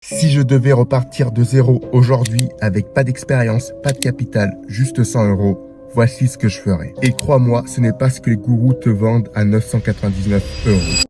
Si je devais repartir de zéro aujourd'hui avec pas d'expérience, pas de capital, juste 100 €, voici ce que je ferais. Et crois-moi, ce n'est pas ce que les gourous te vendent à 999 €.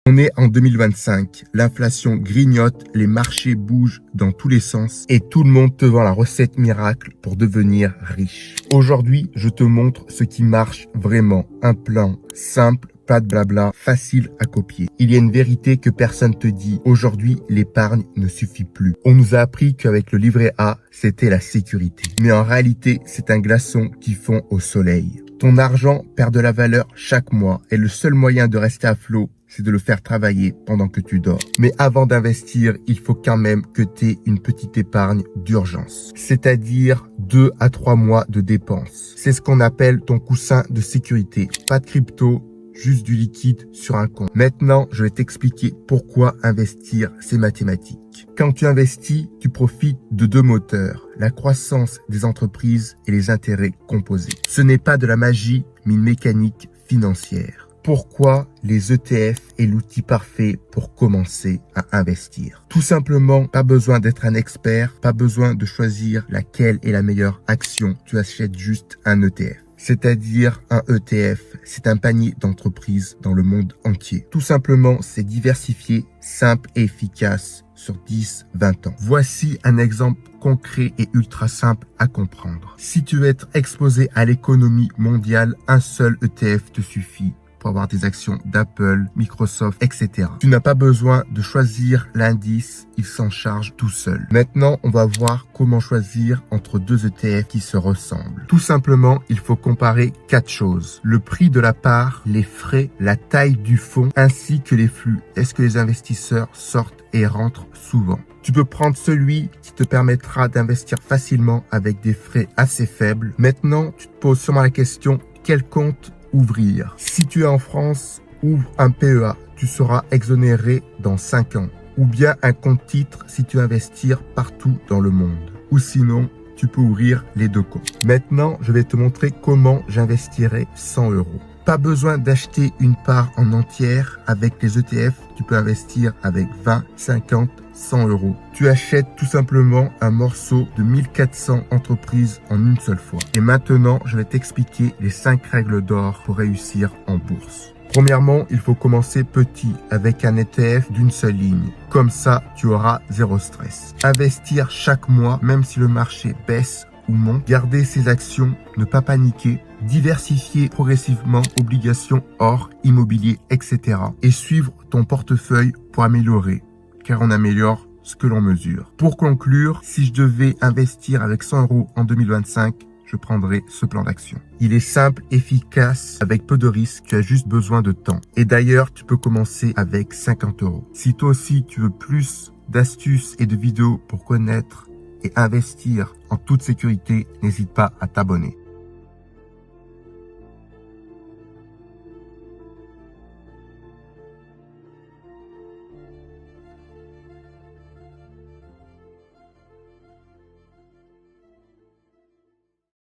On est en 2025, l'inflation grignote, les marchés bougent dans tous les sens et tout le monde te vend la recette miracle pour devenir riche. Aujourd'hui, je te montre ce qui marche vraiment, un plan simple, pas de blabla, facile à copier. Il y a une vérité que personne te dit. Aujourd'hui, l'épargne ne suffit plus. On nous a appris qu'avec le livret A, c'était la sécurité. Mais en réalité, c'est un glaçon qui fond au soleil. Ton argent perd de la valeur chaque mois et le seul moyen de rester à flot, c'est de le faire travailler pendant que tu dors. Mais avant d'investir, il faut quand même que tu aies une petite épargne d'urgence, c'est-à-dire 2 à 3 mois de dépenses. C'est ce qu'on appelle ton coussin de sécurité. Pas de crypto, juste du liquide sur un compte. Maintenant, je vais t'expliquer pourquoi investir, c'est mathématique. Quand tu investis, tu profites de deux moteurs, la croissance des entreprises et les intérêts composés. Ce n'est pas de la magie, mais une mécanique financière. Pourquoi les ETF est l'outil parfait pour commencer à investir? Tout simplement, pas besoin d'être un expert, pas besoin de choisir laquelle est la meilleure action. Tu achètes juste un ETF. C'est-à-dire un ETF, c'est un panier d'entreprises dans le monde entier. Tout simplement, c'est diversifié, simple et efficace sur 10-20 ans. Voici un exemple concret et ultra simple à comprendre. Si tu veux être exposé à l'économie mondiale, un seul ETF te suffit pour avoir des actions d'Apple, Microsoft, etc. Tu n'as pas besoin de choisir l'indice, il s'en charge tout seul. Maintenant, on va voir comment choisir entre deux ETF qui se ressemblent. Tout simplement, il faut comparer 4 choses. Le prix de la part, les frais, la taille du fonds, ainsi que les flux. Est-ce que les investisseurs sortent et rentrent souvent? Tu peux prendre celui qui te permettra d'investir facilement avec des frais assez faibles. Maintenant, tu te poses sûrement la question, quel compte ouvrir? Si tu es en France, ouvre un PEA, tu seras exonéré dans 5 ans. Ou bien un compte titre si tu veux investir partout dans le monde. Ou sinon, tu peux ouvrir les deux comptes. Maintenant, je vais te montrer comment j'investirai 100 €. Pas besoin d'acheter une part en entière. Avec les ETF, tu peux investir avec 20, 50, 100 €. Tu achètes tout simplement un morceau de 1400 entreprises en une seule fois. Et maintenant, je vais t'expliquer les 5 règles d'or pour réussir en bourse. Premièrement, il faut commencer petit avec un ETF d'une seule ligne. Comme ça, tu auras zéro stress. Investir chaque mois, même si le marché baisse ou monte. Garder ses actions, ne pas paniquer. Diversifier progressivement obligations, or, immobilier, etc. Et suivre ton portefeuille pour améliorer, car on améliore ce que l'on mesure. Pour conclure, si je devais investir avec 100 € en 2025, je prendrais ce plan d'action. Il est simple, efficace, avec peu de risques, tu as juste besoin de temps. Et d'ailleurs, tu peux commencer avec 50 €. Si toi aussi tu veux plus d'astuces et de vidéos pour connaître et investir en toute sécurité, n'hésite pas à t'abonner.